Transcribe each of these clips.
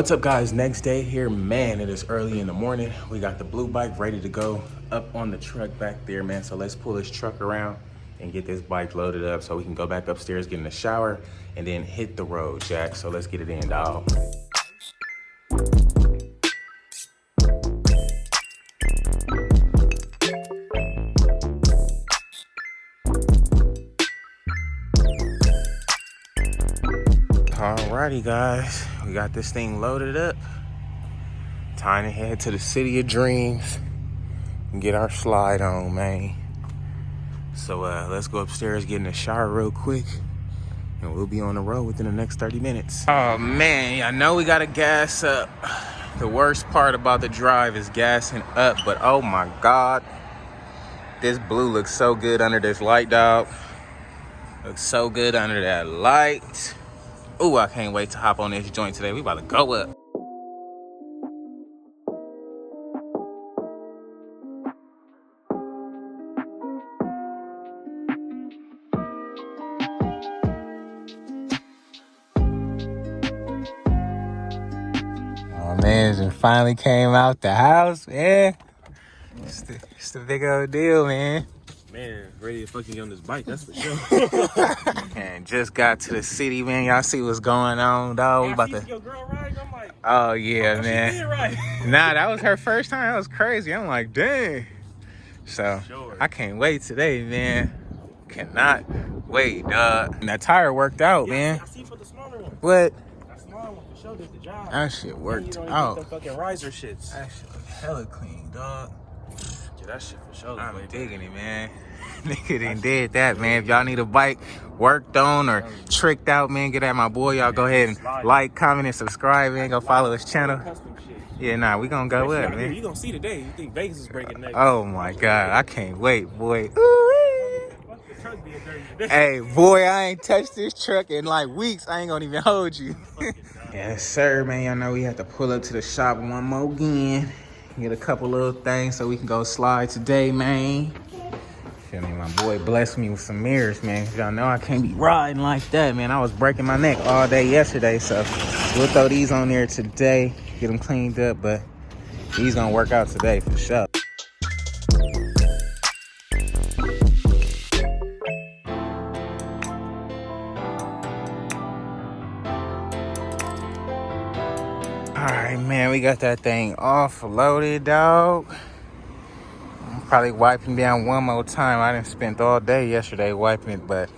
What's up, guys? Next day here, man. It is early in the morning. We got the blue bike ready to go up on the truck back there, man. So let's pull this truck around and get this bike loaded up so we can go back upstairs, get in the shower, and then hit the road, Jack. So let's get it in, dog. Alrighty, guys, we got this thing loaded up. Time to head to the city of dreams and get our slide on, man. So let's go upstairs, get in the shower real quick, and we'll be on the road within the next 30 minutes. Oh man, I know we gotta gas up. The worst part about the drive is gassing up, but oh my God, this blue looks so good under this light, dog. Looks so good under that light. Ooh, I can't wait to hop on this joint today. We about to go up. Oh man, it finally came out the house, man. It's the big old deal, man. Man, ready to fucking get on this bike, that's for sure. And just got to the city, man. Y'all see what's going on, dog. We about to. Your girl riding, I'm like, oh yeah, man. She did right. Nah, that was her first time. That was crazy. I'm like, dang. So Sure. I can't wait today, man. Cannot wait, dog. And that tire worked out, man. I see for the smaller one. What? That smaller one for sure did the job. That shit worked You don't out. get the fucking riser shits. That shit look hella clean, dog. Yeah, that shit for sure. I'm digging it, man. Nigga done did that, man. If y'all need a bike worked on or tricked out, man, get at my boy. Y'all go ahead and like, comment, and subscribe, man. Go follow his channel. Custom shit. Yeah, nah, we gonna go up, man. You gonna see today. You think Vegas is breaking next. Oh my God, I can't wait, boy. Ooh-wee. Fuck the truck being dirty today. Hey, boy, I ain't touched this truck in like weeks. I ain't gonna even hold you. Yes, sir, man. Y'all know we have to pull up to the shop one more again. Get a couple little things so we can go slide today, man. Feel me? My boy blessed me with some mirrors, man. Y'all know I can't be riding like that, man. I was breaking my neck all day yesterday, so we'll throw these on there today, get them cleaned up, but these gonna work out today for sure. All right, man, we got that thing offloaded, dog. I'm probably wiping down one more time. I done spent all day yesterday wiping it, but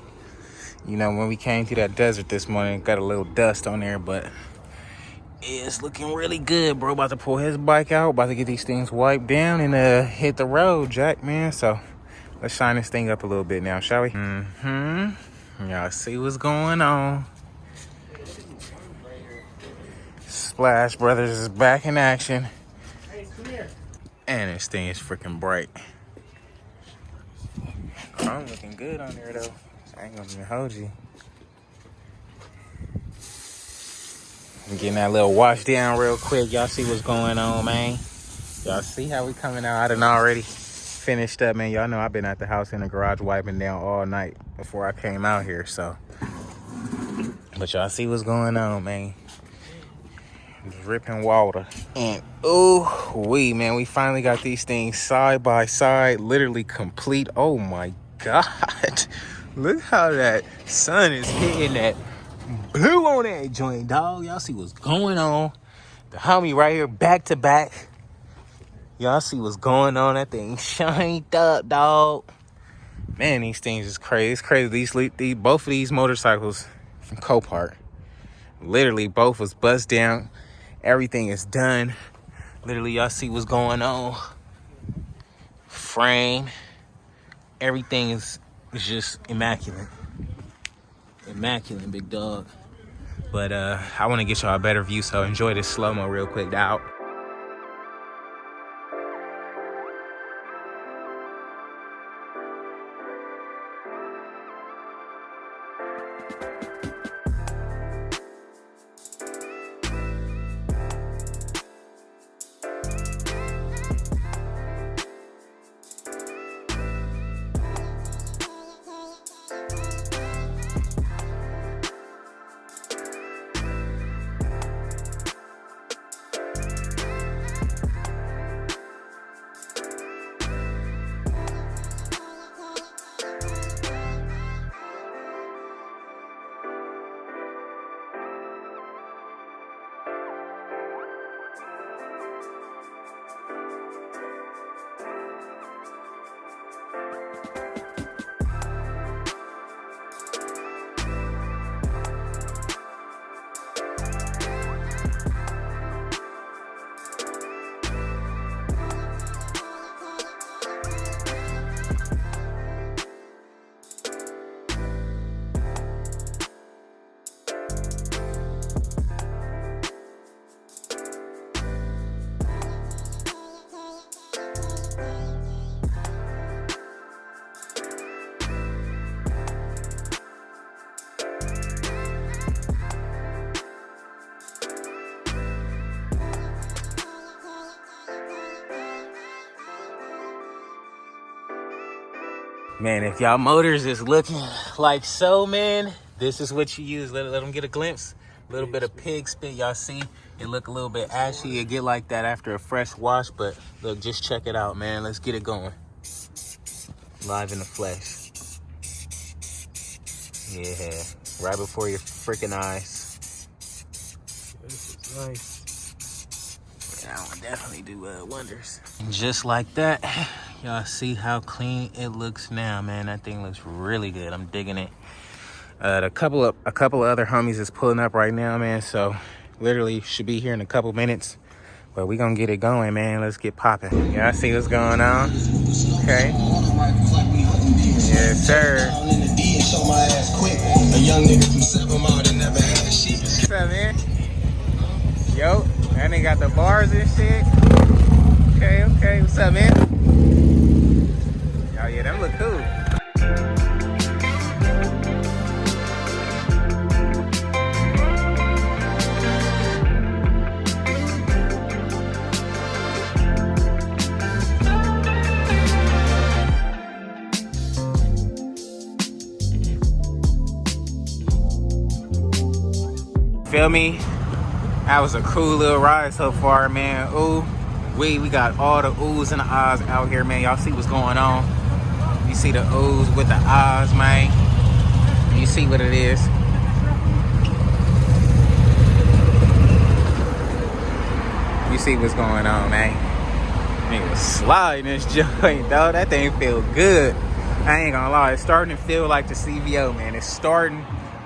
you know, when we came through that desert this morning, got a little dust on there, but it's looking really good, bro. About to pull his bike out, about to get these things wiped down and hit the road, Jack, man. So let's shine this thing up a little bit now, shall we? Y'all see what's going on. Splash Brothers is back in action. Hey, come here. And this thing is freaking bright. I'm looking good on there, though. I ain't gonna even hold you. I'm getting that little wash down real quick. Y'all see what's going on, man? Y'all see how we coming out? I done already finished up, man. Y'all know I've been at the house in the garage wiping down all night before I came out here, so. But y'all see what's going on, man. Dripping water. And man, we finally got these things side by side, literally complete. Oh my God. Look how that sun is hitting that blue on that joint, dog. Y'all see what's going on. The homie right here back to back. Y'all see what's going on. That thing shined up, dog. Man, these things is crazy. It's crazy. Both of these motorcycles from Copart, literally both was bust down. Everything is done. Literally, y'all see what's going on. Frame. Everything is just immaculate. Immaculate, big dog. But I want to get y'all a better view, so enjoy this slow-mo real quick, dog. Man, if y'all motors is looking like so, man, this is what you use. Let them get a glimpse. A little bit of pig spit. Y'all see it look a little bit ashy. It get like that after a fresh wash, but look, just check it out, man. Let's get it going. Live in the flesh. Yeah, right before your freaking eyes. This is nice. Yeah, that one definitely do wonders. And just like that, y'all see how clean it looks now, man. That thing looks really good. I'm digging it. A couple of other homies is pulling up right now, man. So literally should be here in a couple minutes. But we gonna get it going, man. Let's get popping. Y'all see what's going on? Okay. Yes, sir. What's up, man? Yo, that nigga got the bars and shit. Okay. What's up, man? Oh, yeah, them look cool. Feel me? That was a cool little ride so far, man. Ooh, we got all the oohs and the ahs out here, man. Y'all see what's going on? You see the oohs with the ahs, man. You see what it is. You see what's going on, man. Nigga sliding this joint, dog. That thing feel good. I ain't gonna lie. It's starting to feel like the CVO, man. It's starting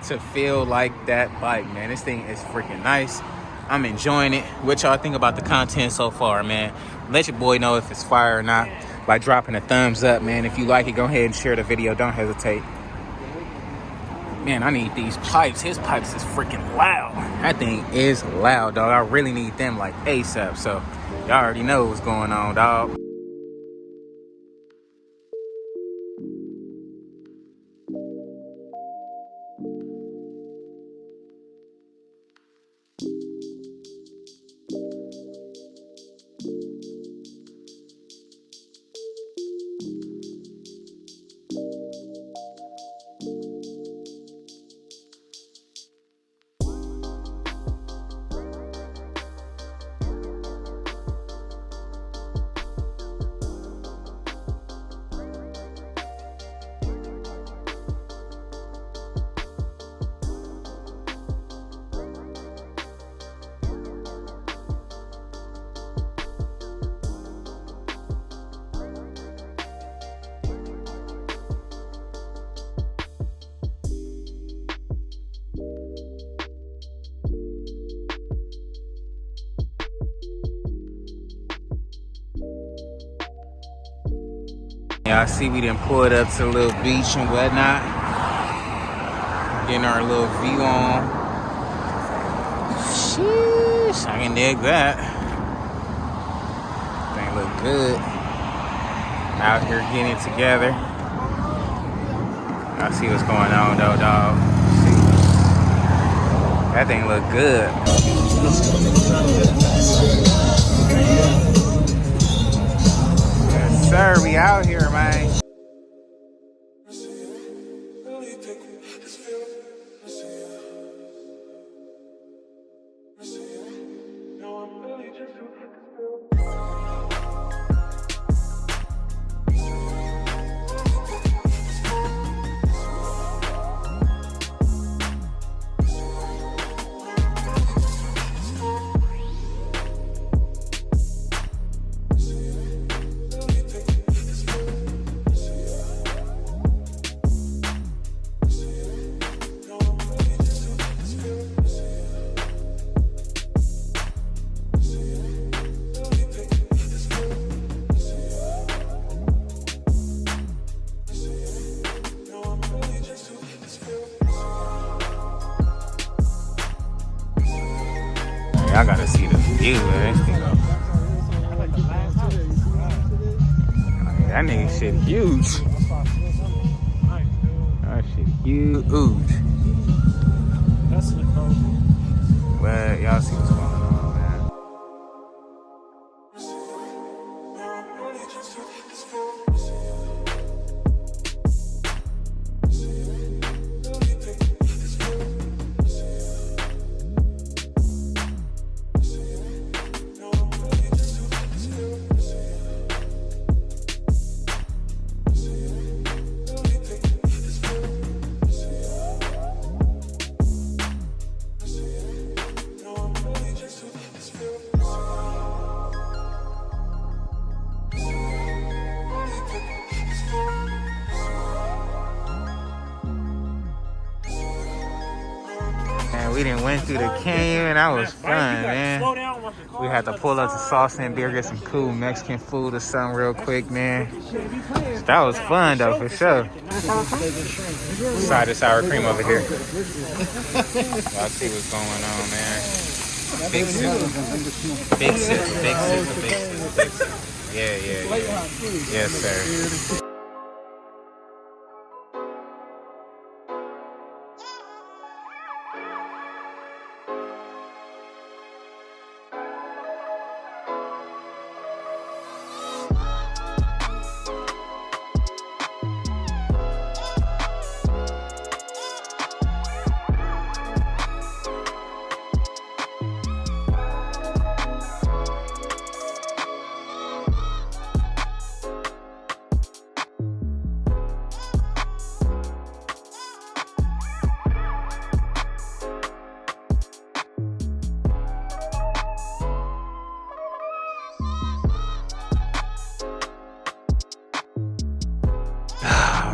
to feel like that bike, man. This thing is freaking nice. I'm enjoying it. What y'all think about the content so far, man? Let your boy know if it's fire or not by dropping a thumbs up, man. If you like it, go ahead and share the video. Don't hesitate. Man, I need these pipes. His pipes is freaking loud. That thing is loud, dog. I really need them like ASAP. So y'all already know what's going on, dog. Yeah, I see we done pulled up to a little beach and whatnot. Getting our little view on. Sheesh, I can dig that. Thing look good. Out here getting it together. I see what's going on though, dog. That thing look good. Yes, sir, we out here, man. I gotta see the view, man. That nigga shit huge. That shit huge. Well, y'all see what's going on, man. we done went through the canyon. That was fun, man. We had to pull up to Sauce and Beer, get some cool Mexican food or something real quick, man. That was fun, though, for sure. Side of sour cream over here. Y'all see what's going on, man. Big sizzle. Big sizzle, big sizzle, big sizzle, big sizzle. Yeah. Yes, sir.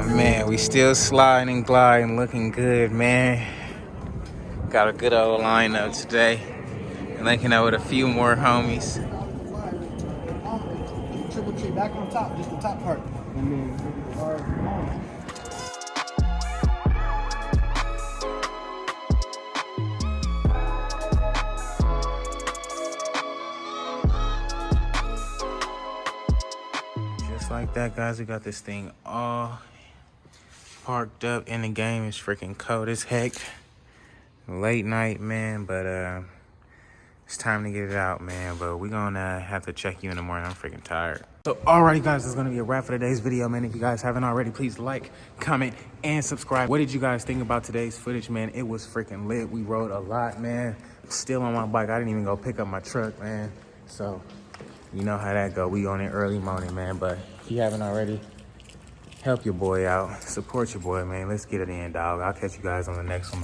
Man, we still sliding and gliding, looking good, man. Got a good old lineup today. Linking up with a few more homies. Triple tree back on top, just the top part. And then just like that, guys, we got this thing all parked up in the game. It's freaking cold as heck. Late night, man, but it's time to get it out, man. But we're gonna have to check you in the morning. I'm freaking tired. So alrighty, guys, this is gonna be a wrap for today's video, man. If you guys haven't already, please like, comment, and subscribe. What did you guys think about today's footage, man? It was freaking lit. We rode a lot, man. Still on my bike. I didn't even go pick up my truck, man. So you know how that go. We on it early morning, man. But if you haven't already, help your boy out. Support your boy, man. Let's get it in, dog. I'll catch you guys on the next one.